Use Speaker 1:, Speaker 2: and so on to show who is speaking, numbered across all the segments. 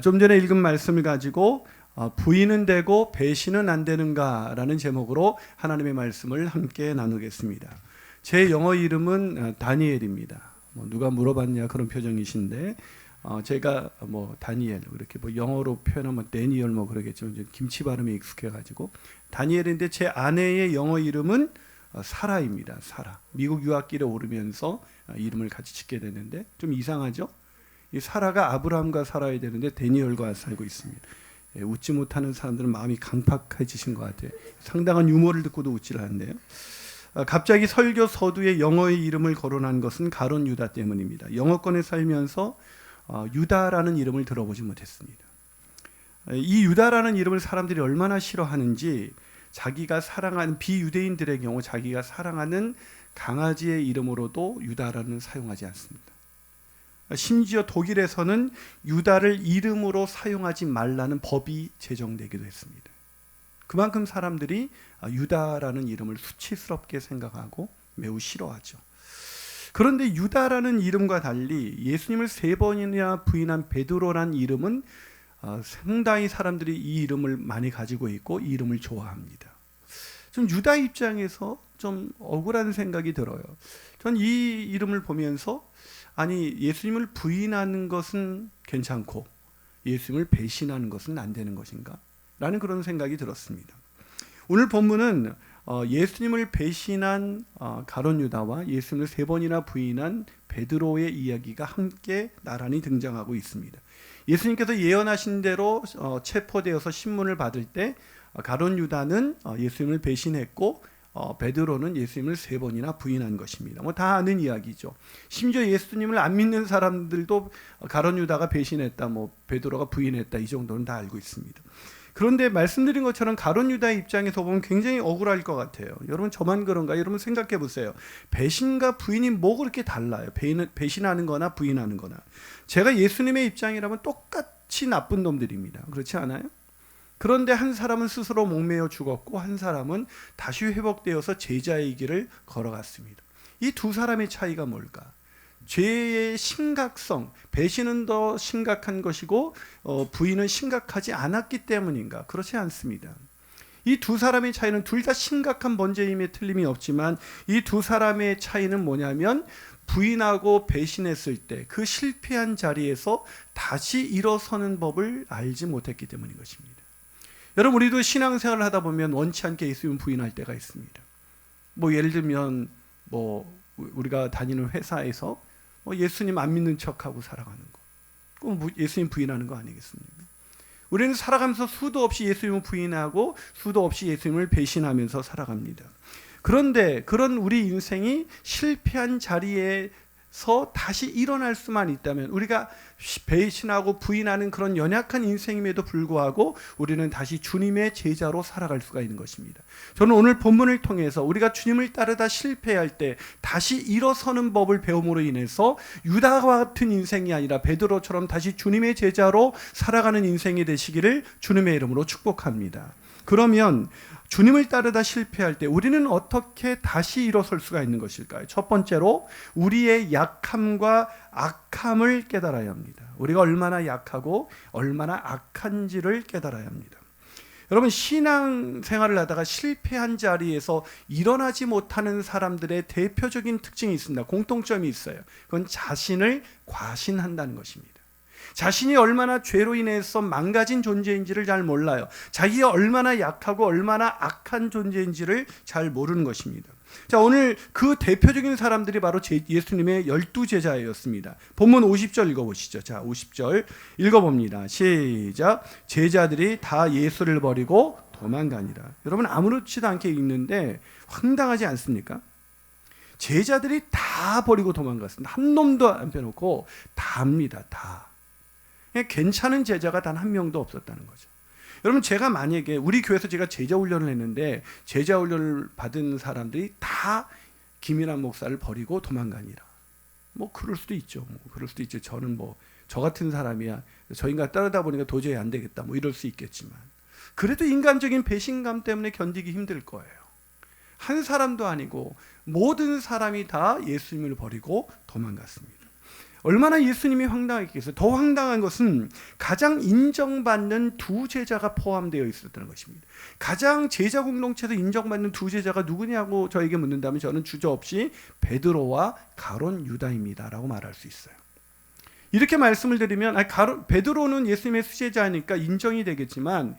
Speaker 1: 좀 전에 읽은 말씀을 가지고 부인은 되고 배신은 안 되는가라는 제목으로 하나님의 말씀을 함께 나누겠습니다. 제 영어 이름은 다니엘입니다. 누가 물어봤냐 그런 표정이신데 제가 다니엘 이렇게 영어로 표현하면 데니얼 그러겠지만 김치 발음이 익숙해가지고 다니엘인데 제 아내의 영어 이름은 사라입니다. 사라. 미국 유학길에 오르면서 이름을 같이 짓게 되는데 좀 이상하죠? 이 사라가 아브라함과 살아야 되는데 데니엘과 살고 있습니다. 웃지 못하는 사람들은 마음이 강팍해지신 것 같아요. 상당한 유머를 듣고도 웃질 않네요. 갑자기 설교 서두에 영어의 이름을 거론한 것은 가론 유다 때문입니다. 영어권에 살면서 유다라는 이름을 들어보지 못했습니다. 이 유다라는 이름을 사람들이 얼마나 싫어하는지 자기가 사랑하는 비유대인들의 경우 자기가 사랑하는 강아지의 이름으로도 유다라는 사용하지 않습니다. 심지어 독일에서는 유다를 이름으로 사용하지 말라는 법이 제정되기도 했습니다. 그만큼 사람들이 유다라는 이름을 수치스럽게 생각하고 매우 싫어하죠. 그런데 유다라는 이름과 달리 예수님을 3번이나 부인한 베드로라는 이름은 상당히 사람들이 이 이름을 많이 가지고 있고 이 이름을 좋아합니다. 좀 유다 입장에서 좀 억울한 생각이 들어요. 전 이 이름을 보면서 아니 예수님을 부인하는 것은 괜찮고 예수님을 배신하는 것은 안 되는 것인가? 라는 그런 생각이 들었습니다. 오늘 본문은 예수님을 배신한 가론 유다와 예수님을 3번이나 부인한 베드로의 이야기가 함께 나란히 등장하고 있습니다. 예수님께서 예언하신 대로 체포되어서 신문을 받을 때 가론 유다는 예수님을 배신했고 베드로는 예수님을 3번이나 부인한 것입니다. 다 아는 이야기죠. 심지어 예수님을 안 믿는 사람들도 가론 유다가 배신했다, 베드로가 부인했다 이 정도는 다 알고 있습니다. 그런데 말씀드린 것처럼 가론 유다의 입장에서 보면 굉장히 억울할 것 같아요. 여러분 저만 그런가? 여러분 생각해 보세요. 배신과 부인이 뭐 그렇게 달라요? 배신하는 거나 부인하는 거나. 제가 예수님의 입장이라면 똑같이 나쁜 놈들입니다. 그렇지 않아요? 그런데 한 사람은 스스로 목매어 죽었고 한 사람은 다시 회복되어서 제자의 길을 걸어갔습니다. 이 두 사람의 차이가 뭘까? 죄의 심각성, 배신은 더 심각한 것이고 부인은 심각하지 않았기 때문인가? 그렇지 않습니다. 이 두 사람의 차이는 둘 다 심각한 번제임에 틀림이 없지만 이 두 사람의 차이는 뭐냐면 부인하고 배신했을 때 그 실패한 자리에서 다시 일어서는 법을 알지 못했기 때문인 것입니다. 여러분 우리도 신앙생활을 하다 보면 원치 않게 예수님 부인할 때가 있습니다. 예를 들면 우리가 다니는 회사에서 예수님 안 믿는 척하고 살아가는 거, 그럼 예수님 부인하는 거 아니겠습니까? 우리는 살아가면서 수도 없이 예수님을 부인하고 수도 없이 예수님을 배신하면서 살아갑니다. 그런데 그런 우리 인생이 실패한 자리에서 다시 일어날 수만 있다면, 우리가 배신하고 부인하는 그런 연약한 인생임에도 불구하고 우리는 다시 주님의 제자로 살아갈 수가 있는 것입니다. 저는 오늘 본문을 통해서 우리가 주님을 따르다 실패할 때 다시 일어서는 법을 배움으로 인해서 유다와 같은 인생이 아니라 베드로처럼 다시 주님의 제자로 살아가는 인생이 되시기를 주님의 이름으로 축복합니다. 그러면 주님을 따르다 실패할 때 우리는 어떻게 다시 일어설 수가 있는 것일까요? 첫 번째로 우리의 약함과 악함을 깨달아야 합니다. 우리가 얼마나 약하고 얼마나 악한지를 깨달아야 합니다. 여러분 신앙생활을 하다가 실패한 자리에서 일어나지 못하는 사람들의 대표적인 특징이 있습니다. 공통점이 있어요. 그건 자신을 과신한다는 것입니다. 자신이 얼마나 죄로 인해서 망가진 존재인지를 잘 몰라요. 자기가 얼마나 약하고 얼마나 악한 존재인지를 잘 모르는 것입니다. 자, 오늘 그 대표적인 사람들이 바로 예수님의 12제자였습니다. 본문 50절 읽어보시죠. 자, 50절 읽어봅니다. 시작. 제자들이 다 예수를 버리고 도망가니라. 여러분 아무렇지도 않게 읽는데 황당하지 않습니까? 제자들이 다 버리고 도망갔습니다. 한 놈도 안 빼놓고 다입니다. 다. 괜찮은 제자가 단 한 명도 없었다는 거죠. 여러분 제가 만약에 우리 교회에서 제가 제자 훈련을 했는데 제자 훈련을 받은 사람들이 다 김일환 목사를 버리고 도망가니라. 그럴 수도 있죠. 그럴 수도 있죠. 저는 저 같은 사람이야. 저 인간 따르다 보니까 도저히 안 되겠다. 이럴 수 있겠지만 그래도 인간적인 배신감 때문에 견디기 힘들 거예요. 한 사람도 아니고 모든 사람이 다 예수님을 버리고 도망갔습니다. 얼마나 예수님이 황당했겠어요. 더 황당한 것은 가장 인정받는 두 제자가 포함되어 있었다는 것입니다. 가장 제자 공동체에서 인정받는 두 제자가 누구냐고 저에게 묻는다면 저는 주저없이 베드로와 가룟 유다입니다라고 말할 수 있어요. 이렇게 말씀을 드리면 베드로는 예수님의 수제자니까 인정이 되겠지만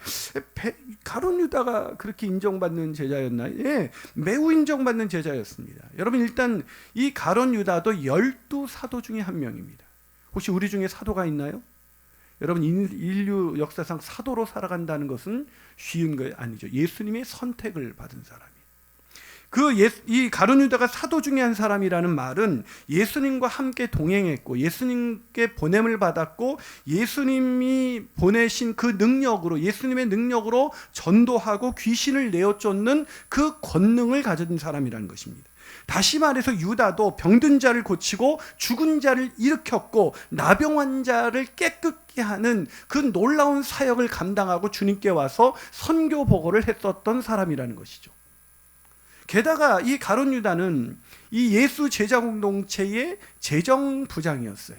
Speaker 1: 가룟 유다가 그렇게 인정받는 제자였나요? 예, 매우 인정받는 제자였습니다. 여러분, 일단 이 가룟 유다도 12사도 중에 한 명입니다. 혹시 우리 중에 사도가 있나요? 여러분, 인류 역사상 사도로 살아간다는 것은 쉬운 거 아니죠. 예수님의 선택을 받은 사람이에요. 이 가룟 유다가 사도 중에 한 사람이라는 말은 예수님과 함께 동행했고 예수님께 보냄을 받았고 예수님이 보내신 그 능력으로, 예수님의 능력으로 전도하고 귀신을 내어 쫓는 그 권능을 가진 사람이라는 것입니다. 다시 말해서 유다도 병든 자를 고치고 죽은 자를 일으켰고 나병 환자를 깨끗게 하는 그 놀라운 사역을 감당하고 주님께 와서 선교 보고를 했었던 사람이라는 것이죠. 게다가 이 가룟 유다는 이 예수 제자 공동체의 재정 부장이었어요.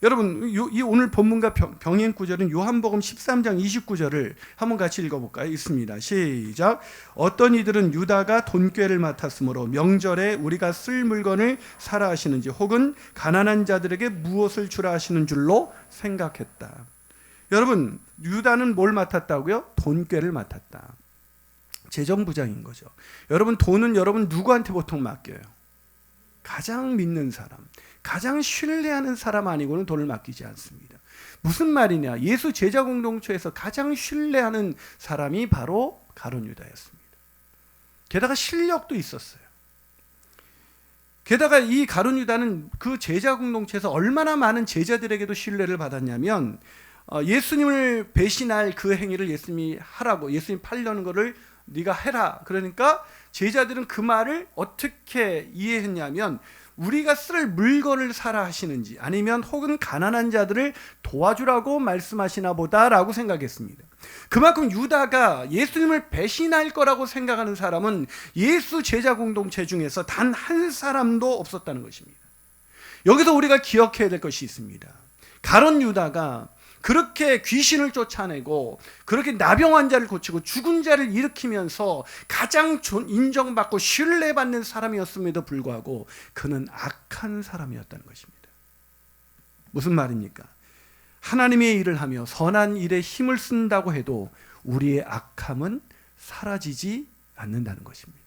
Speaker 1: 여러분, 이 오늘 본문과 병행 구절은 요한복음 13장 29절을 한번 같이 읽어볼까요? 있습니다. 시작. 어떤 이들은 유다가 돈꾀를 맡았으므로 명절에 우리가 쓸 물건을 사라 하시는지 혹은 가난한 자들에게 무엇을 주라 하시는 줄로 생각했다. 여러분, 유다는 뭘 맡았다고요? 돈꾀를 맡았다. 재정부장인 거죠. 여러분, 돈은 여러분 누구한테 보통 맡겨요? 가장 믿는 사람, 가장 신뢰하는 사람 아니고는 돈을 맡기지 않습니다. 무슨 말이냐? 예수 제자 공동체에서 가장 신뢰하는 사람이 바로 가룟 유다였습니다. 게다가 실력도 있었어요. 게다가 이 가룟 유다는 그 제자 공동체에서 얼마나 많은 제자들에게도 신뢰를 받았냐면 예수님을 배신할 그 행위를 예수님이 하라고, 예수님 팔려는 거를 네가 해라. 그러니까 제자들은 그 말을 어떻게 이해했냐면 우리가 쓸 물건을 사라 하시는지 아니면 혹은 가난한 자들을 도와주라고 말씀하시나 보다라고 생각했습니다. 그만큼 유다가 예수님을 배신할 거라고 생각하는 사람은 예수 제자 공동체 중에서 단 한 사람도 없었다는 것입니다. 여기서 우리가 기억해야 될 것이 있습니다. 가룟 유다가 그렇게 귀신을 쫓아내고 그렇게 나병 환자를 고치고 죽은 자를 일으키면서 가장 인정받고 신뢰받는 사람이었음에도 불구하고 그는 악한 사람이었다는 것입니다. 무슨 말입니까? 하나님의 일을 하며 선한 일에 힘을 쓴다고 해도 우리의 악함은 사라지지 않는다는 것입니다.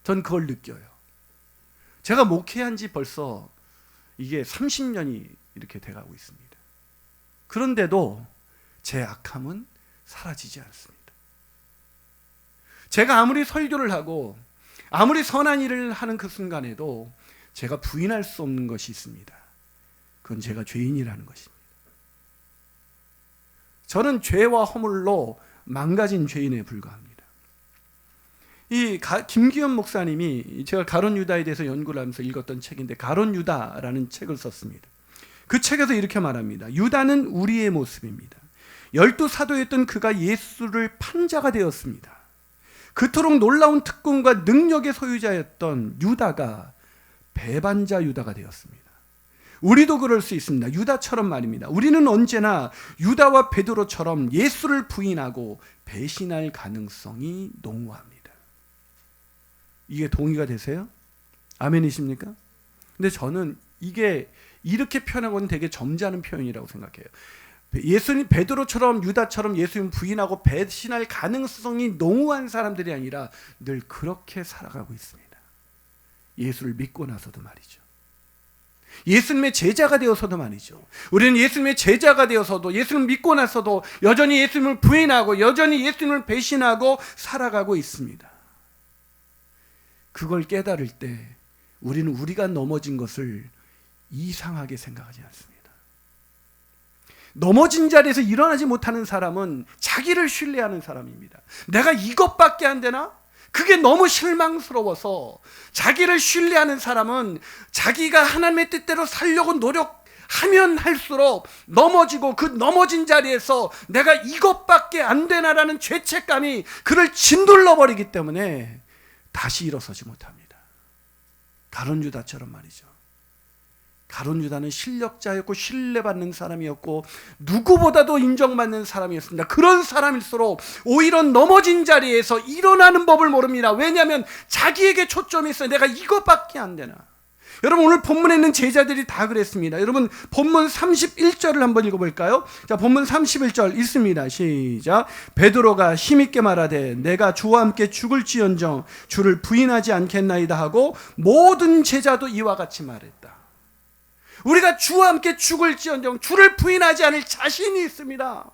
Speaker 1: 전 그걸 느껴요. 제가 목회한 지 벌써 이게 30년이 이렇게 돼가고 있습니다. 그런데도 제 악함은 사라지지 않습니다. 제가 아무리 설교를 하고 아무리 선한 일을 하는 그 순간에도 제가 부인할 수 없는 것이 있습니다. 그건 제가 죄인이라는 것입니다. 저는 죄와 허물로 망가진 죄인에 불과합니다. 김기현 목사님이 제가 가룟 유다에 대해서 연구를 하면서 읽었던 책인데 가룟 유다라는 책을 썼습니다. 그 책에서 이렇게 말합니다. 유다는 우리의 모습입니다. 12사도였던 그가 예수를 판 자가 되었습니다. 그토록 놀라운 특권과 능력의 소유자였던 유다가 배반자 유다가 되었습니다. 우리도 그럴 수 있습니다. 유다처럼 말입니다. 우리는 언제나 유다와 베드로처럼 예수를 부인하고 배신할 가능성이 농후합니다. 이게 동의가 되세요? 아멘이십니까? 근데 저는 이게 이렇게 표현하고는 되게 점잖은 표현이라고 생각해요. 예수님 베드로처럼 유다처럼 예수님 부인하고 배신할 가능성이 농후한 사람들이 아니라 늘 그렇게 살아가고 있습니다. 예수를 믿고 나서도 말이죠. 예수님의 제자가 되어서도 말이죠. 우리는 예수님의 제자가 되어서도 예수님을 믿고 나서도 여전히 예수님을 부인하고 여전히 예수님을 배신하고 살아가고 있습니다. 그걸 깨달을 때 우리는 우리가 넘어진 것을 이상하게 생각하지 않습니다. 넘어진 자리에서 일어나지 못하는 사람은 자기를 신뢰하는 사람입니다. 내가 이것밖에 안 되나? 그게 너무 실망스러워서 자기를 신뢰하는 사람은 자기가 하나님의 뜻대로 살려고 노력하면 할수록 넘어지고 그 넘어진 자리에서 내가 이것밖에 안 되나라는 죄책감이 그를 짓눌러 버리기 때문에 다시 일어서지 못합니다. 가룟 유다처럼 말이죠. 가룟 유다는 실력자였고 신뢰받는 사람이었고 누구보다도 인정받는 사람이었습니다. 그런 사람일수록 오히려 넘어진 자리에서 일어나는 법을 모릅니다. 왜냐하면 자기에게 초점이 있어요. 내가 이것밖에 안 되나. 여러분, 오늘 본문에 있는 제자들이 다 그랬습니다. 여러분, 본문 31절을 한번 읽어볼까요? 자, 본문 31절 읽습니다. 시작. 베드로가 힘있게 말하되 내가 주와 함께 죽을지언정 주를 부인하지 않겠나이다 하고 모든 제자도 이와 같이 말했다. 우리가 주와 함께 죽을지언정 주를 부인하지 않을 자신이 있습니다.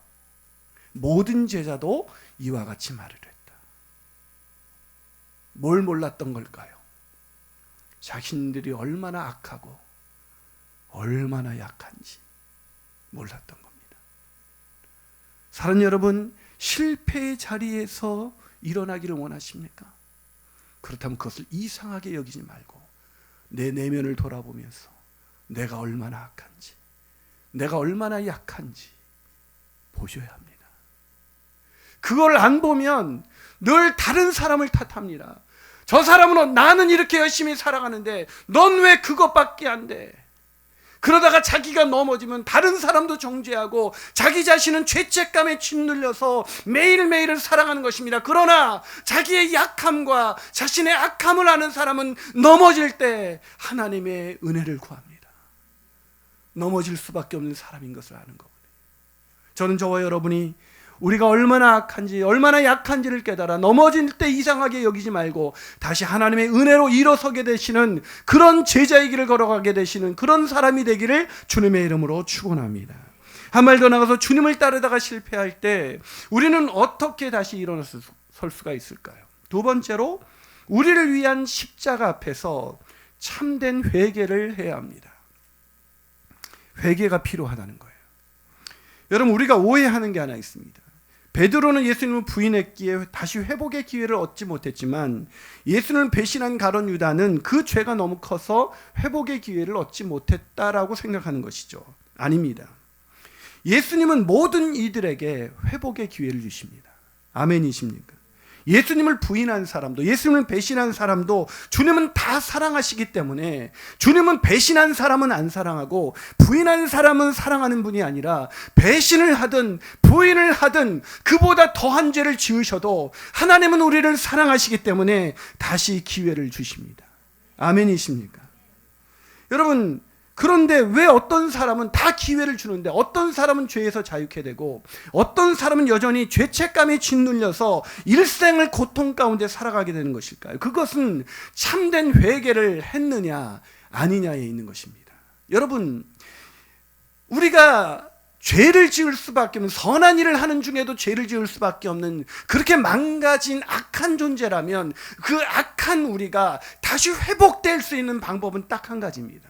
Speaker 1: 모든 제자도 이와 같이 말을 했다. 뭘 몰랐던 걸까요? 자신들이 얼마나 악하고 얼마나 약한지 몰랐던 겁니다. 사랑하는 여러분, 실패의 자리에서 일어나기를 원하십니까? 그렇다면 그것을 이상하게 여기지 말고 내 내면을 돌아보면서 내가 얼마나 악한지, 내가 얼마나 약한지 보셔야 합니다. 그걸 안 보면 늘 다른 사람을 탓합니다. 저 사람은 나는 이렇게 열심히 살아가는데 넌 왜 그것밖에 안 돼? 그러다가 자기가 넘어지면 다른 사람도 정죄하고 자기 자신은 죄책감에 짓눌려서 매일매일을 살아가는 것입니다. 그러나 자기의 약함과 자신의 악함을 아는 사람은 넘어질 때 하나님의 은혜를 구합니다. 넘어질 수밖에 없는 사람인 것을 아는 거거든요. 저는 저와 여러분이 우리가 얼마나 악한지 얼마나 약한지를 깨달아 넘어질 때 이상하게 여기지 말고 다시 하나님의 은혜로 일어서게 되시는 그런 제자의 길을 걸어가게 되시는 그런 사람이 되기를 주님의 이름으로 축원합니다. 한 발 더 나가서 주님을 따르다가 실패할 때 우리는 어떻게 다시 일어나서 설 수가 있을까요? 두 번째로 우리를 위한 십자가 앞에서 참된 회개를 해야 합니다. 회개가 필요하다는 거예요. 여러분, 우리가 오해하는 게 하나 있습니다. 베드로는 예수님을 부인했기에 다시 회복의 기회를 얻지 못했지만 예수님을 배신한 가룟 유다는 그 죄가 너무 커서 회복의 기회를 얻지 못했다라고 생각하는 것이죠. 아닙니다. 예수님은 모든 이들에게 회복의 기회를 주십니다. 아멘이십니까? 예수님을 부인한 사람도 예수님을 배신한 사람도 주님은 다 사랑하시기 때문에 주님은 배신한 사람은 안 사랑하고 부인한 사람은 사랑하는 분이 아니라 배신을 하든 부인을 하든 그보다 더한 죄를 지으셔도 하나님은 우리를 사랑하시기 때문에 다시 기회를 주십니다. 아멘이십니까? 여러분, 그런데 왜 어떤 사람은 다 기회를 주는데 어떤 사람은 죄에서 자유케 되고 어떤 사람은 여전히 죄책감에 짓눌려서 일생을 고통 가운데 살아가게 되는 것일까요? 그것은 참된 회개를 했느냐 아니냐에 있는 것입니다. 여러분, 우리가 죄를 지을 수밖에 없는, 선한 일을 하는 중에도 죄를 지을 수밖에 없는 그렇게 망가진 악한 존재라면 그 악한 우리가 다시 회복될 수 있는 방법은 딱 한 가지입니다.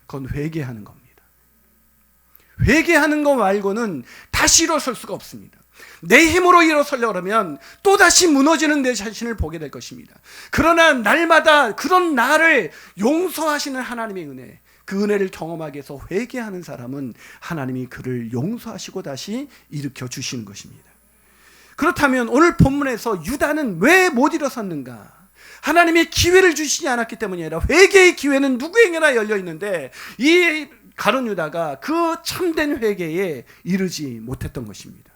Speaker 1: 그건 회개하는 겁니다. 회개하는 거 말고는 다시 일어설 수가 없습니다. 내 힘으로 일어서려고 하면 또다시 무너지는 내 자신을 보게 될 것입니다. 그러나 날마다 그런 나를 용서하시는 하나님의 은혜, 그 은혜를 경험하게 해서 회개하는 사람은 하나님이 그를 용서하시고 다시 일으켜 주시는 것입니다. 그렇다면 오늘 본문에서 유다는 왜 못 일어섰는가? 하나님이 기회를 주시지 않았기 때문이 아니라 회개의 기회는 누구에게나 열려 있는데 이 가룟 유다가 그 참된 회개에 이르지 못했던 것입니다.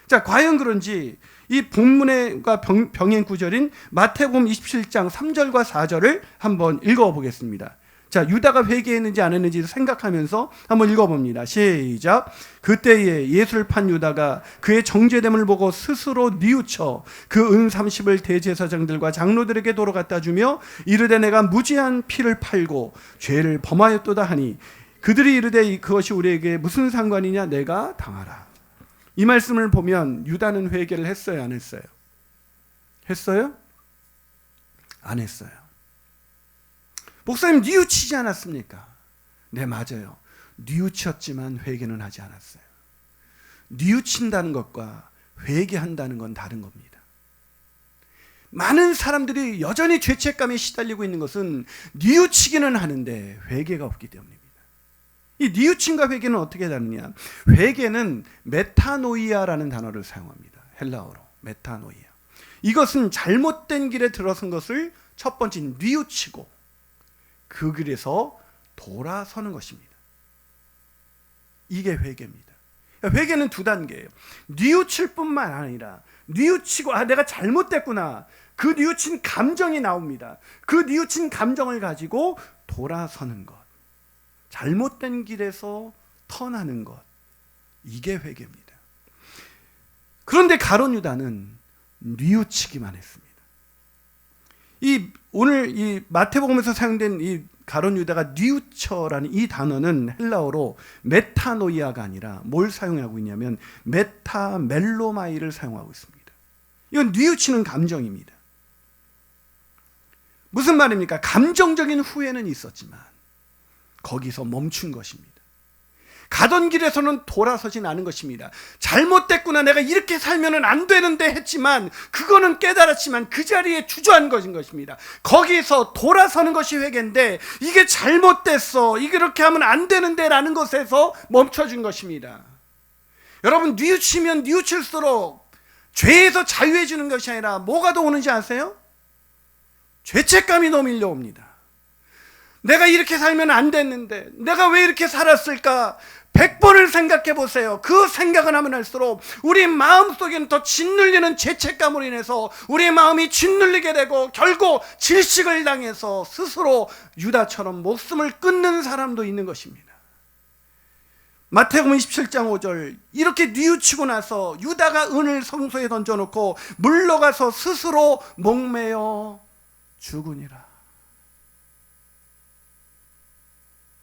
Speaker 1: 자, 과연 그런지 이 본문과 병행 구절인 마태복음 27장 3절과 4절을 한번 읽어보겠습니다. 자, 유다가 회개했는지 안 했는지 생각하면서 한번 읽어봅니다. 시작. 그때에 예수를 판 유다가 그의 정죄됨을 보고 스스로 뉘우쳐 그 은 30을 대제사장들과 장로들에게 도로 갖다 주며 이르되 내가 무지한 피를 팔고 죄를 범하였도다 하니 그들이 이르되 그것이 우리에게 무슨 상관이냐, 내가 당하라. 이 말씀을 보면 유다는 회개를 했어요, 안 했어요? 했어요? 안 했어요. 목사님, 뉘우치지 않았습니까? 네, 맞아요. 뉘우쳤지만 회개는 하지 않았어요. 뉘우친다는 것과 회개한다는 건 다른 겁니다. 많은 사람들이 여전히 죄책감에 시달리고 있는 것은 뉘우치기는 하는데 회개가 없기 때문입니다. 이 뉘우침과 회개는 어떻게 다르냐? 회개는 메타노이아라는 단어를 사용합니다. 헬라어로 메타노이아. 이것은 잘못된 길에 들어선 것을 첫 번째 뉘우치고 그 길에서 돌아서는 것입니다. 이게 회개입니다. 회개는 두 단계예요. 뉘우칠 뿐만 아니라 뉘우치고 내가 잘못됐구나, 그 뉘우친 감정이 나옵니다. 그 뉘우친 감정을 가지고 돌아서는 것, 잘못된 길에서 턴하는 것, 이게 회개입니다. 그런데 가룟 유다는 뉘우치기만 했습니다. 오늘 이 마태복음에서 사용된 이 가룟 유다가 뉘우쳐라는 이 단어는 헬라어로 메타노이아가 아니라 뭘 사용하고 있냐면 메타멜로마이를 사용하고 있습니다. 이건 뉘우치는 감정입니다. 무슨 말입니까? 감정적인 후회는 있었지만 거기서 멈춘 것입니다. 가던 길에서는 돌아서진 않은 것입니다. 잘못됐구나, 내가 이렇게 살면 안 되는데 했지만, 그거는 깨달았지만 그 자리에 주저한 것인 것입니다. 거기서 돌아서는 것이 회개인데, 이게 잘못됐어, 이게 이렇게 하면 안 되는데 라는 것에서 멈춰준 것입니다. 여러분, 뉘우치면 뉘우칠수록 죄에서 자유해지는 것이 아니라 뭐가 더 오는지 아세요? 죄책감이 더 밀려옵니다. 내가 이렇게 살면 안 됐는데, 내가 왜 이렇게 살았을까? 100번을 생각해 보세요. 그 생각을 하면 할수록 우리 마음속에는 더 짓눌리는 죄책감으로 인해서 우리의 마음이 짓눌리게 되고 결국 질식을 당해서 스스로 유다처럼 목숨을 끊는 사람도 있는 것입니다. 마태복음 27장 5절, 이렇게 뉘우치고 나서 유다가 은을 성소에 던져놓고 물러가서 스스로 목매어 죽으니라.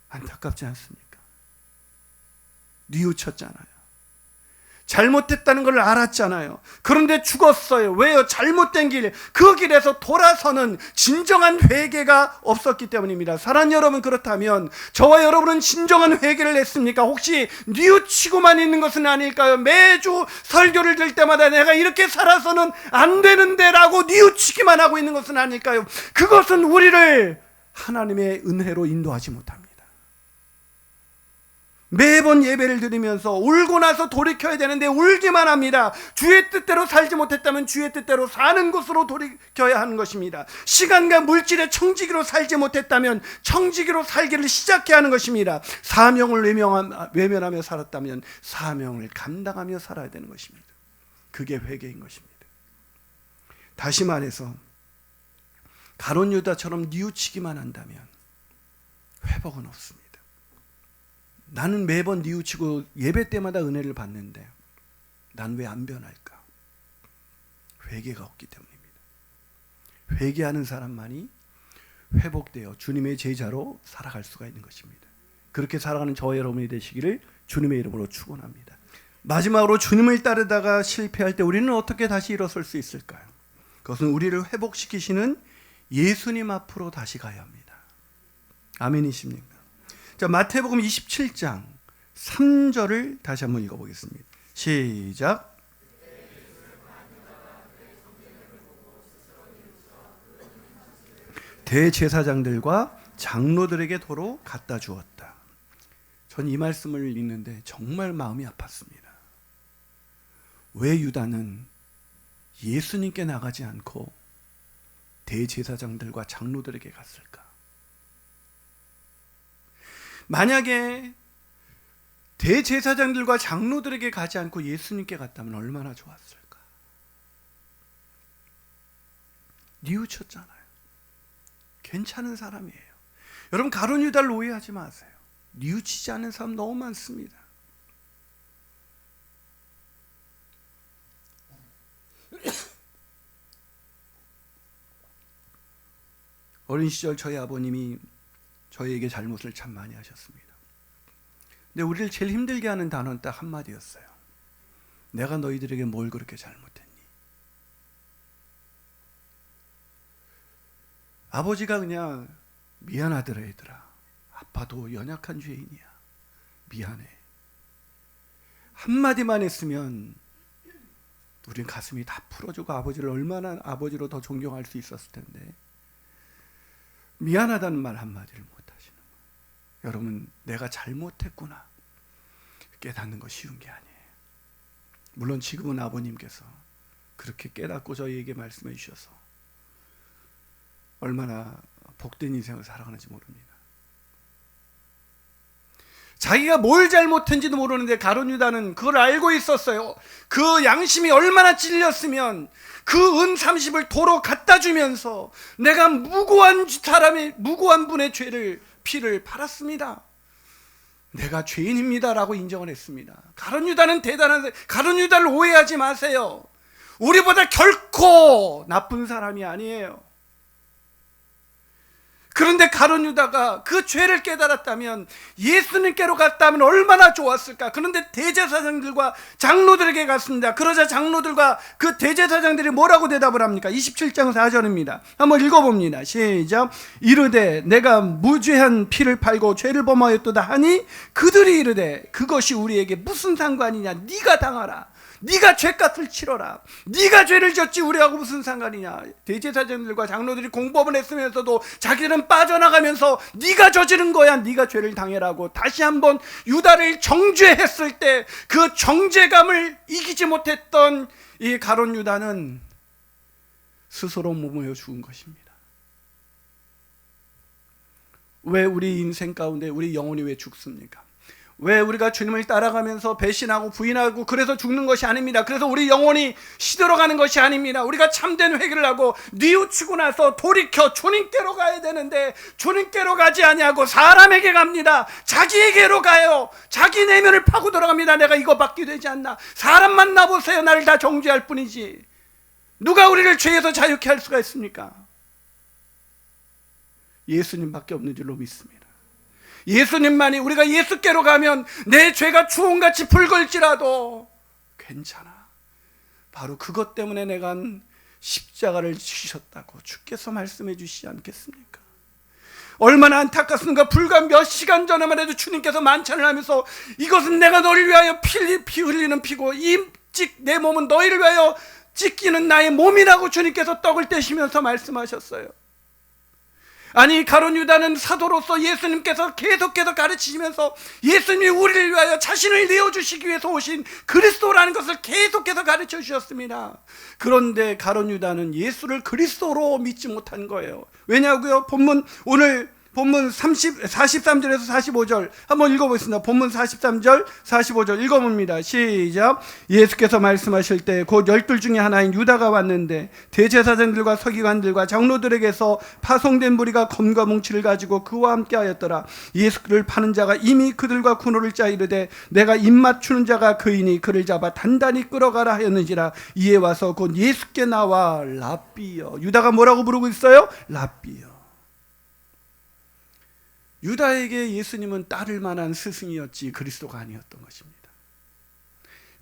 Speaker 1: 안타깝지 않습니까? 뉘우쳤잖아요. 잘못했다는 걸 알았잖아요. 그런데 죽었어요. 왜요? 잘못된 길, 그 길에서 돌아서는 진정한 회개가 없었기 때문입니다. 사랑하는 여러분, 그렇다면 저와 여러분은 진정한 회개를 했습니까? 혹시 뉘우치고만 있는 것은 아닐까요? 매주 설교를 들 때마다 내가 이렇게 살아서는 안 되는데 라고 뉘우치기만 하고 있는 것은 아닐까요? 그것은 우리를 하나님의 은혜로 인도하지 못합니다. 매번 예배를 드리면서 울고 나서 돌이켜야 되는데 울기만 합니다. 주의 뜻대로 살지 못했다면 주의 뜻대로 사는 것으로 돌이켜야 하는 것입니다. 시간과 물질의 청지기로 살지 못했다면 청지기로 살기를 시작해야 하는 것입니다. 사명을 외면하며 살았다면 사명을 감당하며 살아야 되는 것입니다. 그게 회개인 것입니다. 다시 말해서 가룟 유다처럼 뉘우치기만 한다면 회복은 없습니다. 나는 매번 뉘우치고 예배 때마다 은혜를 받는데 난 왜 안 변할까? 회개가 없기 때문입니다. 회개하는 사람만이 회복되어 주님의 제자로 살아갈 수가 있는 것입니다. 그렇게 살아가는 저와 여러분이 되시기를 주님의 이름으로 축원합니다. 마지막으로 주님을 따르다가 실패할 때 우리는 어떻게 다시 일어설 수 있을까요? 그것은 우리를 회복시키시는 예수님 앞으로 다시 가야 합니다. 아멘이십니까? 자, 마태복음 27장 3절을 다시 한번 읽어보겠습니다. 시작. 대제사장들과 장로들에게 도로 갖다 주었다. 전 이 말씀을 읽는데 정말 마음이 아팠습니다. 왜 유다는 예수님께 나가지 않고 대제사장들과 장로들에게 갔을까? 만약에 대제사장들과 장로들에게 가지 않고 예수님께 갔다면 얼마나 좋았을까? 뉘우쳤잖아요. 괜찮은 사람이에요. 여러분, 가룟 유다를 오해하지 마세요. 뉘우치지 않는 사람 너무 많습니다. 어린 시절 저희 아버님이 저희에게 잘못을 참 많이 하셨습니다. 근데 우리를 제일 힘들게 하는 단어는 딱 한마디였어요. 내가 너희들에게 뭘 그렇게 잘못했니? 아버지가 그냥 미안하더라 얘들아. 아빠도 연약한 죄인이야. 미안해. 한마디만 했으면 우린 가슴이 다 풀어주고 아버지를 얼마나 아버지로 더 존경할 수 있었을 텐데 미안하다는 말 한마디를 못하시는 거예요. 여러분, 내가 잘못했구나 깨닫는 거 쉬운 게 아니에요. 물론 지금은 아버님께서 그렇게 깨닫고 저희에게 말씀해 주셔서 얼마나 복된 인생을 살아가는지 모릅니다. 자기가 뭘 잘못했는지도 모르는데 가룟 유다는 그걸 알고 있었어요. 그 양심이 얼마나 찔렸으면 그 은 30을 도로 갖다 주면서 내가 무고한 분의 피를 팔았습니다. 내가 죄인입니다라고 인정을 했습니다. 가룟 유다는 대단한데, 가룟 유다를 오해하지 마세요. 우리보다 결코 나쁜 사람이 아니에요. 그런데 가룟 유다가 그 죄를 깨달았다면, 예수님께로 갔다면 얼마나 좋았을까. 그런데 대제사장들과 장로들에게 갔습니다. 그러자 장로들과 그 대제사장들이 뭐라고 대답을 합니까? 27장 4절입니다. 한번 읽어봅니다. 시작. 이르되 내가 무죄한 피를 팔고 죄를 범하였도다 하니 그들이 이르되 그것이 우리에게 무슨 상관이냐. 네가 당하라. 네가 죄값을 치러라. 네가 죄를 졌지 우리하고 무슨 상관이냐. 대제사장들과 장로들이 공범을 했으면서도 자기들은 빠져나가면서 네가 저지른 거야, 네가 죄를 당해라고 다시 한번 유다를 정죄했을 때 그 정죄감을 이기지 못했던 이 가룟 유다는 스스로 몸을 죽은 것입니다. 왜 우리 인생 가운데 우리 영혼이 왜 죽습니까? 왜 우리가 주님을 따라가면서 배신하고 부인하고 그래서 죽는 것이 아닙니다. 그래서 우리 영혼이 시들어가는 것이 아닙니다. 우리가 참된 회개를 하고 뉘우치고 나서 돌이켜 주님께로 가야 되는데 주님께로 가지 아니하고 사람에게 갑니다. 자기에게로 가요. 자기 내면을 파고 들어갑니다. 내가 이거밖에 되지 않나. 사람 만나보세요. 나를 다 정죄할 뿐이지 누가 우리를 죄에서 자유케 할 수가 있습니까? 예수님밖에 없는 줄로 믿습니다. 예수님만이, 우리가 예수께로 가면 내 죄가 추홍같이 붉을지라도 괜찮아. 바로 그것 때문에 내가 십자가를 지셨다고 주께서 말씀해 주시지 않겠습니까? 얼마나 안타깝습니까? 불과 몇 시간 전에만 해도 주님께서 만찬을 하면서 이것은 내가 너를 위하여 피 흘리는 피고 내 몸은 너희를 위하여 찢기는 나의 몸이라고 주님께서 떡을 떼시면서 말씀하셨어요. 아니, 가룟 유다는 사도로서 예수님께서 계속해서 가르치시면서 예수님이 우리를 위하여 자신을 내어주시기 위해서 오신 그리스도라는 것을 계속해서 가르쳐 주셨습니다. 그런데 가룟 유다는 예수를 그리스도로 믿지 못한 거예요. 왜냐고요? 오늘 본문 43절에서 45절 한번 읽어보겠습니다. 본문 43절 45절 읽어봅니다. 시작. 예수께서 말씀하실 때 곧 12 중에 하나인 유다가 왔는데 대제사장들과 서기관들과 장로들에게서 파송된 무리가 검과 뭉치를 가지고 그와 함께 하였더라. 예수를 파는 자가 이미 그들과 군호를 짜 이르되 내가 입맞추는 자가 그이니 그를 잡아 단단히 끌어가라 하였는지라. 이에 와서 곧 예수께 나와 랍비여. 유다가 뭐라고 부르고 있어요? 랍비여. 유다에게 예수님은 따를 만한 스승이었지 그리스도가 아니었던 것입니다.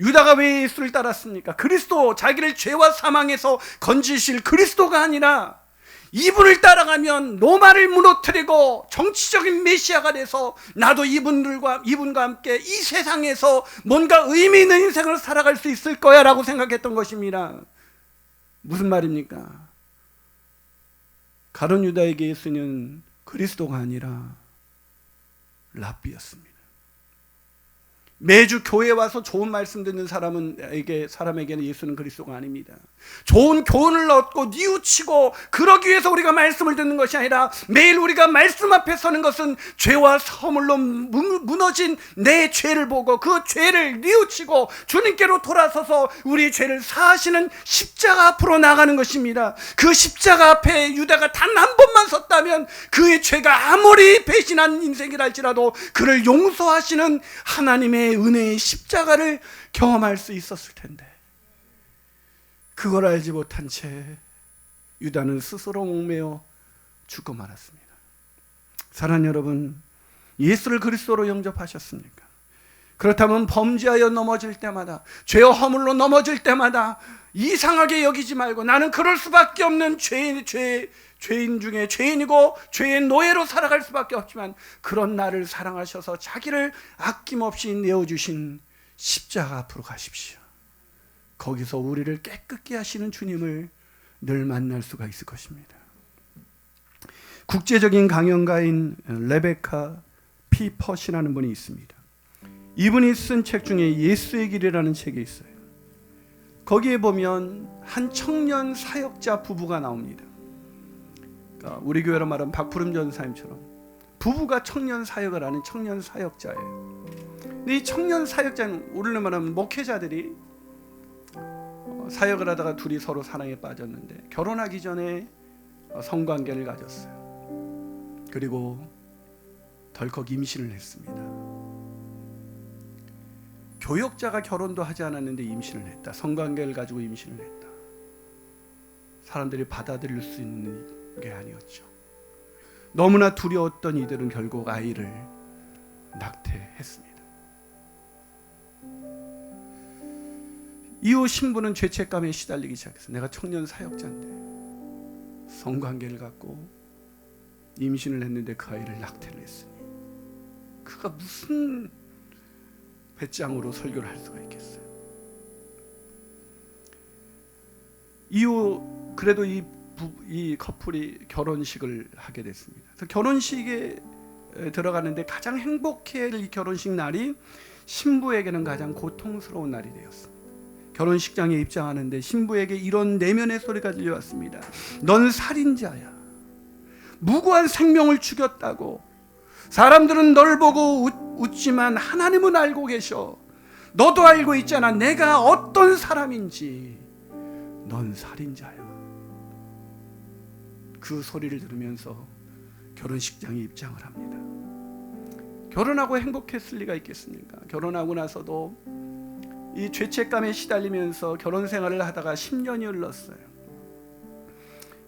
Speaker 1: 유다가 왜 예수를 따랐습니까? 그리스도, 자기를 죄와 사망에서 건지실 그리스도가 아니라 이분을 따라가면 로마를 무너뜨리고 정치적인 메시아가 돼서 나도 이분과 함께 이 세상에서 뭔가 의미 있는 인생을 살아갈 수 있을 거야 라고 생각했던 것입니다. 무슨 말입니까? 가룟 유다에게 예수는 그리스도가 아니라 랍비였습니다. 매주 교회에 와서 좋은 말씀 듣는 사람에게는 예수는 그리스도가 아닙니다. 좋은 교훈을 얻고 뉘우치고 그러기 위해서 우리가 말씀을 듣는 것이 아니라 매일 우리가 말씀 앞에 서는 것은 죄와 허물로 무너진 내 죄를 보고 그 죄를 뉘우치고 주님께로 돌아서서 우리의 죄를 사하시는 십자가 앞으로 나가는 것입니다. 그 십자가 앞에 유다가 단 한 번만 섰다면 그의 죄가 아무리 배신한 인생이랄지라도 그를 용서하시는 하나님의 은혜의 십자가를 경험할 수 있었을 텐데 그걸 알지 못한 채 유다는 스스로 목매어 죽고 말았습니다. 사랑하는 여러분, 예수를 그리스도로 영접하셨습니까? 그렇다면 범죄하여 넘어질 때마다, 죄와 허물로 넘어질 때마다 이상하게 여기지 말고 나는 그럴 수밖에 없는 죄인 중에 죄인이고 죄의 노예로 살아갈 수밖에 없지만 그런 나를 사랑하셔서 자기를 아낌없이 내어주신 십자가 앞으로 가십시오. 거기서 우리를 깨끗게 하시는 주님을 늘 만날 수가 있을 것입니다. 국제적인 강연가인 레베카 P. 펫이라는 분이 있습니다. 이분이 쓴 책 중에 예수의 길이라는 책이 있어요. 거기에 보면 한 청년 사역자 부부가 나옵니다. 그러니까 우리 교회로 말하면 박푸름 전사님처럼 부부가 청년 사역을 하는 청년 사역자예요. 근데 이 청년 사역자는, 우리로 말하면 목회자들이 사역을 하다가 둘이 서로 사랑에 빠졌는데 결혼하기 전에 성관계를 가졌어요. 그리고 덜컥 임신을 했습니다. 교역자가 결혼도 하지 않았는데 임신을 했다. 성관계를 가지고 임신을 했다. 사람들이 받아들일 수 있는 게 아니었죠. 너무나 두려웠던 이들은 결국 아이를 낙태했습니다. 이후 신부는 죄책감에 시달리기 시작했어요. 내가 청년 사역자인데 성관계를 갖고 임신을 했는데 그 아이를 낙태를 했으니 그가 무슨 배짱으로 설교를 할 수가 있겠어요. 이후 그래도 이 커플이 결혼식을 하게 됐습니다. 그래서 결혼식에 들어가는데 가장 행복해할 이 결혼식 날이 신부에게는 가장 고통스러운 날이 되었습니다. 결혼식장에 입장하는데 신부에게 이런 내면의 소리가 들려왔습니다. 넌 살인자야. 무고한 생명을 죽였다고. 사람들은 널 보고 웃지만 하나님은 알고 계셔. 너도 알고 있잖아. 내가 어떤 사람인지. 넌 살인자야. 그 소리를 들으면서 결혼식장에 입장을 합니다. 결혼하고 행복했을 리가 있겠습니까? 결혼하고 나서도 이 죄책감에 시달리면서 결혼 생활을 하다가 10년이 흘렀어요.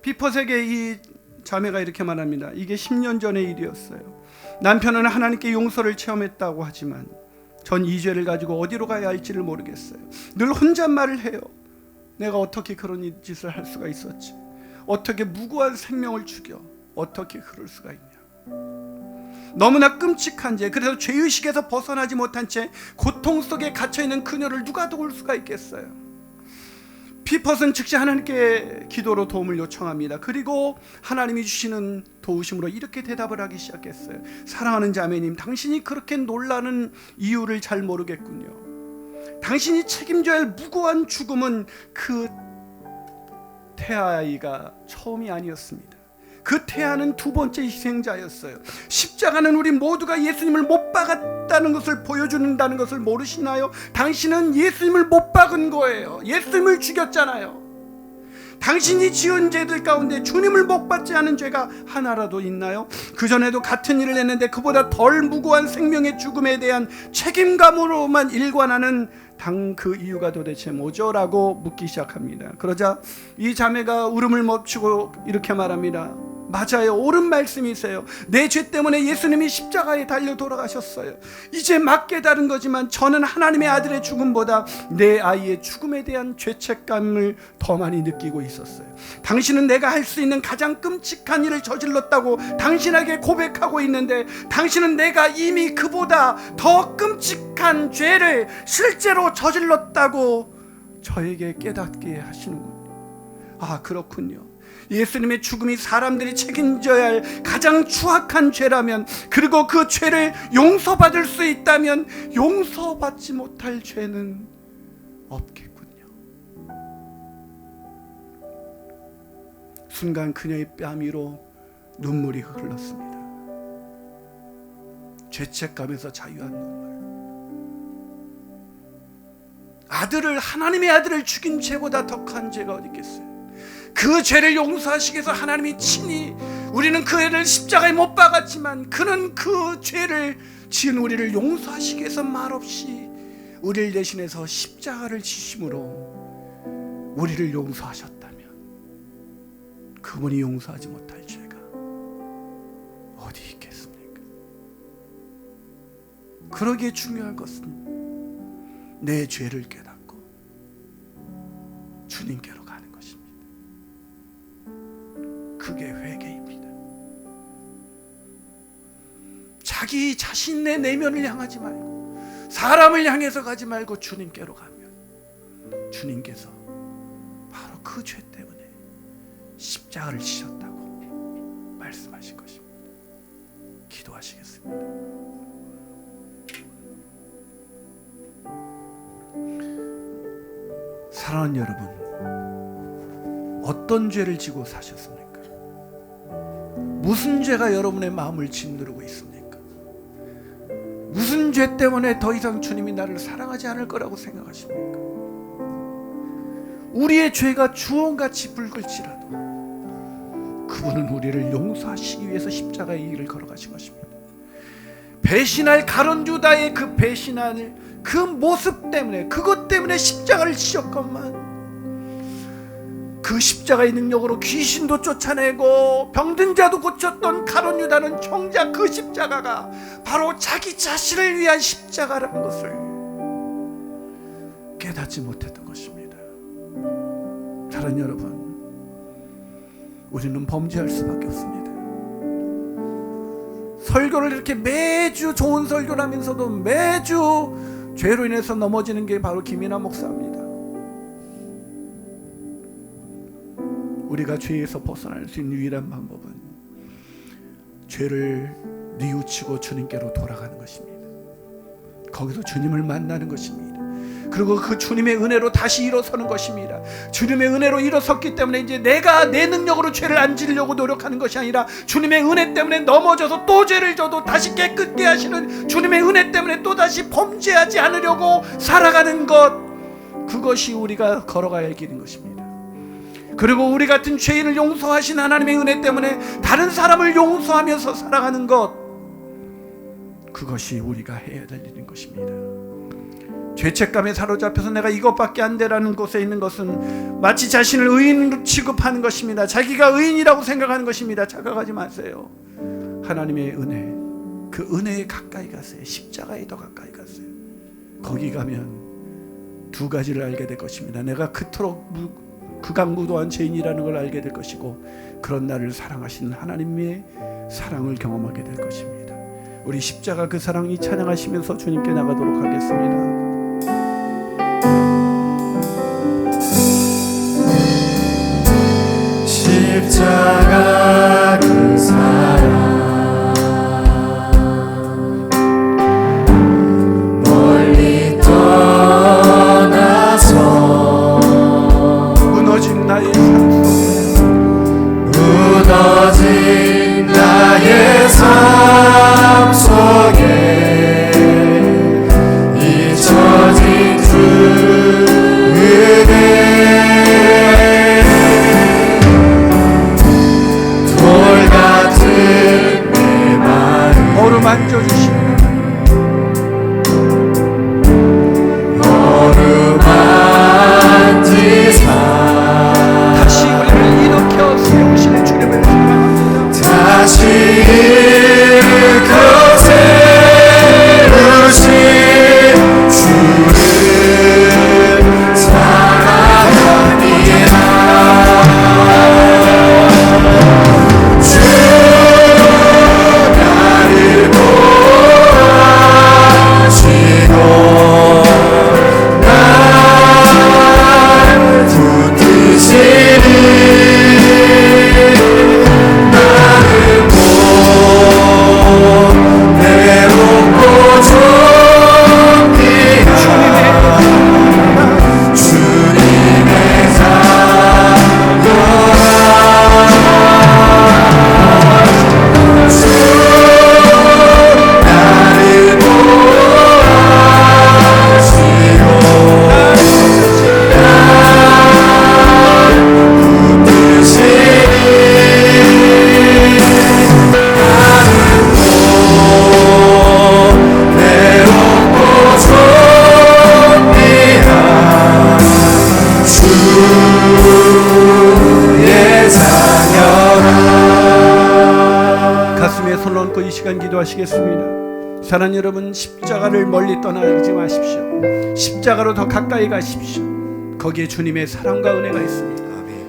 Speaker 1: 피퍼색의 이 자매가 이렇게 말합니다. 이게 10년 전의 일이었어요. 남편은 하나님께 용서를 체험했다고 하지만 전 이 죄를 가지고 어디로 가야 할지를 모르겠어요. 늘 혼잣말을 해요. 내가 어떻게 그런 짓을 할 수가 있었지? 어떻게 무고한 생명을 죽여? 어떻게 그럴 수가 있냐? 너무나 끔찍한 죄, 그래서 죄의식에서 벗어나지 못한 채 고통 속에 갇혀있는 그녀를 누가 도울 수가 있겠어요? 피퍼슨 즉시 하나님께 기도로 도움을 요청합니다. 그리고 하나님이 주시는 도우심으로 이렇게 대답을 하기 시작했어요. 사랑하는 자매님, 당신이 그렇게 놀라는 이유를 잘 모르겠군요. 당신이 책임져야 할 무고한 죽음은 그 태아아이가 처음이 아니었습니다. 그 태아는 두 번째 희생자였어요. 십자가는 우리 모두가 예수님을 못 박았다는 것을 보여준다는 것을 모르시나요? 당신은 예수님을 못 박은 거예요. 예수님을 죽였잖아요. 당신이 지은 죄들 가운데 주님을 못 받지 않은 죄가 하나라도 있나요? 그전에도 같은 일을 했는데 그보다 덜 무고한 생명의 죽음에 대한 책임감으로만 일관하는 그 이유가 도대체 뭐죠? 라고 묻기 시작합니다. 그러자 이 자매가 울음을 멈추고 이렇게 말합니다. 맞아요. 옳은 말씀이세요. 내 죄 때문에 예수님이 십자가에 달려 돌아가셨어요. 이제 막 깨달은 거지만 저는 하나님의 아들의 죽음보다 내 아이의 죽음에 대한 죄책감을 더 많이 느끼고 있었어요. 당신은 내가 할 수 있는 가장 끔찍한 일을 저질렀다고 당신에게 고백하고 있는데 당신은 내가 이미 그보다 더 끔찍한 죄를 실제로 저질렀다고 저에게 깨닫게 하시는군요. 아, 그렇군요. 예수님의 죽음이 사람들이 책임져야 할 가장 추악한 죄라면, 그리고 그 죄를 용서받을 수 있다면 용서받지 못할 죄는 없겠군요. 순간 그녀의 뺨 위로 눈물이 흘렀습니다. 죄책감에서 자유한 눈물. 하나님의 아들을 죽인 죄보다 더 큰 죄가 어디 있겠어요? 그 죄를 용서하시기 위해서 하나님이 친히, 우리는 그 애를 십자가에 못 박았지만 그는 그 죄를 지은 우리를 용서하시기 위해서 말없이 우리를 대신해서 십자가를 지심으로 우리를 용서하셨다면 그분이 용서하지 못할 죄가 어디 있겠습니까? 그러기에 중요한 것은 내 죄를 깨닫고 주님께로 가는 것입니다. 그게 회개입니다. 자기 자신의 내면을 향하지 말고, 사람을 향해서 가지 말고 주님께로 가면 주님께서 바로 그 죄 때문에 십자가를 지셨다고 말씀하실 것입니다. 기도하시겠습니다. 사랑하는 여러분, 어떤 죄를 지고 사셨습니까? 무슨 죄가 여러분의 마음을 짓누르고 있습니까? 무슨 죄 때문에 더 이상 주님이 나를 사랑하지 않을 거라고 생각하십니까? 우리의 죄가 주홍같이 붉을지라도 그분은 우리를 용서하시기 위해서 십자가의 길을 걸어가신 것입니다. 배신할 가룟 유다의 그 배신할 그 모습 때문에, 그것 때문에 십자가를 지셨건만 그 십자가의 능력으로 귀신도 쫓아내고 병든 자도 고쳤던 가룟 유다는 정작 그 십자가가 바로 자기 자신을 위한 십자가라는 것을 깨닫지 못했던 것입니다. 사랑하는 여러분, 우리는 범죄할 수밖에 없습니다. 설교를 이렇게 매주 좋은 설교를 하면서도 매주 죄로 인해서 넘어지는 게 바로 김이나 목사입니다. 우리가 죄에서 벗어날 수 있는 유일한 방법은 죄를 뉘우치고 주님께로 돌아가는 것입니다. 거기서 주님을 만나는 것입니다. 그리고 그 주님의 은혜로 다시 일어서는 것입니다. 주님의 은혜로 일어섰기 때문에 이제 내가 내 능력으로 죄를 안 지으려고 노력하는 것이 아니라 주님의 은혜 때문에 넘어져서 또 죄를 져도 다시 깨끗게 하시는 주님의 은혜 때문에 또다시 범죄하지 않으려고 살아가는 것, 그것이 우리가 걸어가야 할 길인 것입니다. 그리고 우리 같은 죄인을 용서하신 하나님의 은혜 때문에 다른 사람을 용서하면서 살아가는 것, 그것이 우리가 해야 될 일인 것입니다. 죄책감에 사로잡혀서 내가 이것밖에 안 되라는 곳에 있는 것은 마치 자신을 의인으로 취급하는 것입니다. 자기가 의인이라고 생각하는 것입니다. 착각하지 마세요. 하나님의 은혜, 그 은혜에 가까이 가세요. 십자가에 더 가까이 가세요. 거기 가면 두 가지를 알게 될 것입니다. 내가 그토록 극악무도한 죄인이라는 걸 알게 될 것이고, 그런 나를 사랑하시는 하나님의 사랑을 경험하게 될 것입니다. 우리 십자가 그 사랑이 찬양하시면서 주님께 나가도록 하겠습니다.
Speaker 2: 십자가 그 사랑 멀리 떠나서
Speaker 1: 무너진 나의 삶 속에
Speaker 2: 무너진 나의 삶 속에 잊혀진 주 은혜
Speaker 1: 만져주시고
Speaker 2: 어루만지사
Speaker 1: 다시 우리를 일으켜 세우시는 주님을 사랑합니다.
Speaker 2: 다시 일으켜 세우신 주를 사랑합니다.
Speaker 1: 기도하시겠습니다. 사랑하는 여러분, 십자가를 멀리 떠나지 마십시오. 십자가로 더 가까이 가십시오. 거기에 주님의 사랑과 은혜가 있습니다.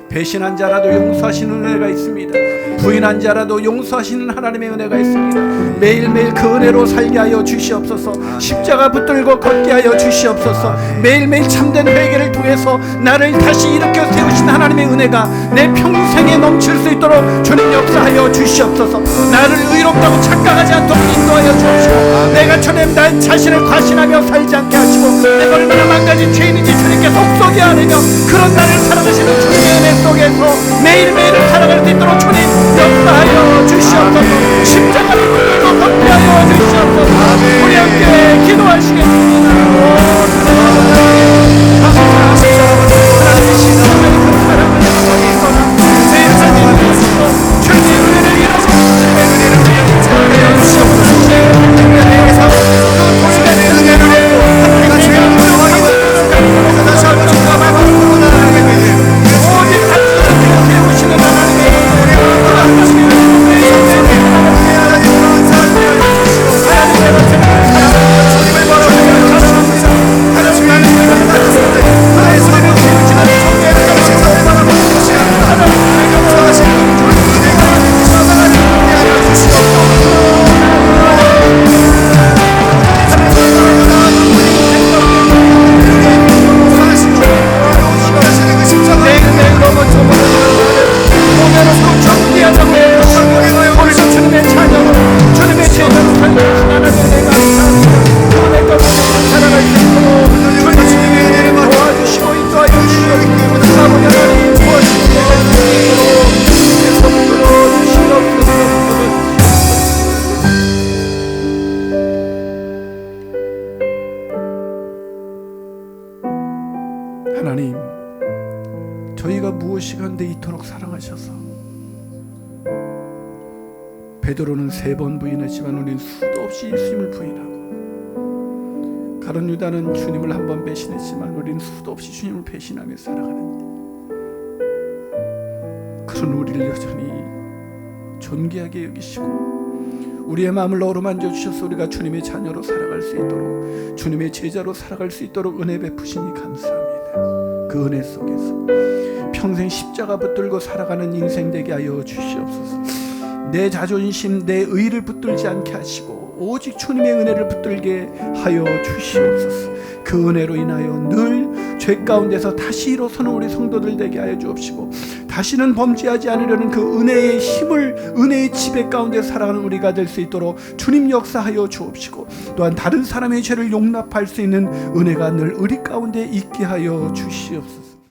Speaker 1: 배신한 자라도 용서하시는 은혜가 있습니다. 부인한 자라도 용서하시는 하나님의 은혜가 있습니다. 매일매일 그 은혜로 살게 하여 주시옵소서. 십자가 붙들고 걷게 하여 주시옵소서. 매일매일 참된 회개를 통해서 나를 다시 일으켜 세우신 하나님의 은혜가 내 평생에 넘칠 수 있도록 주님 역사하여 주시옵소서. 나를 의롭다고 착각하지 않도록 인도하여 주옵시고, 내가 주님 나 자신을 과신하며 살지 않게 하시고, 내가 얼마나 망가진 죄인인지 주님께 속속이 않으며 그런 나를 사랑하시는 주님의 은혜 속에서 매일매일을 살아갈 수 있도록 주님 역사하여 주시옵소서. 십자가를 붙들고 걷게 하여 주시옵소서. 우리 함께 기도하시겠습니다. 하나님의 신성한 그 사랑을 나타내거나 내 인생의 모습으로 주님의 은혜를 이루고 주님의 은혜를 위해 주시옵소서. 내 삶에서 그 돌변의 은혜를 얻고 우리가 주의 인정하기를 다시 한번 주님과 말씀을 나누게 오직 단순하게 깨우치는 하나님의 하나님의 하나님, 저희가 무엇이 간데 이토록 사랑하셔서 베드로는 3번 부인했지만 우리는 수도 없이 예수님을 부인하고 가룟 유다는 주님을 한 번 배신했지만 우리는 수도 없이 주님을 배신하며 살아가는데 그런 우리를 여전히 존귀하게 여기시고 우리의 마음을 어루만져 주셔서 우리가 주님의 자녀로 살아갈 수 있도록 주님의 제자로 살아갈 수 있도록 은혜 베푸시니 감사합니다. 그 은혜 속에서 평생 십자가 붙들고 살아가는 인생 되게 하여 주시옵소서. 내 자존심, 내 의를 붙들지 않게 하시고 오직 주님의 은혜를 붙들게 하여 주시옵소서. 그 은혜로 인하여 늘 죄 가운데서 다시 일어서는 우리 성도들 되게 하여 주옵시고 다시는 범죄하지 않으려는 그 은혜의 힘을 은혜의 지배 가운데 살아가는 우리가 될 수 있도록 주님 역사하여 주옵시고 또한 다른 사람의 죄를 용납할 수 있는 은혜가 늘 우리 가운데 있게 하여 주시옵소서.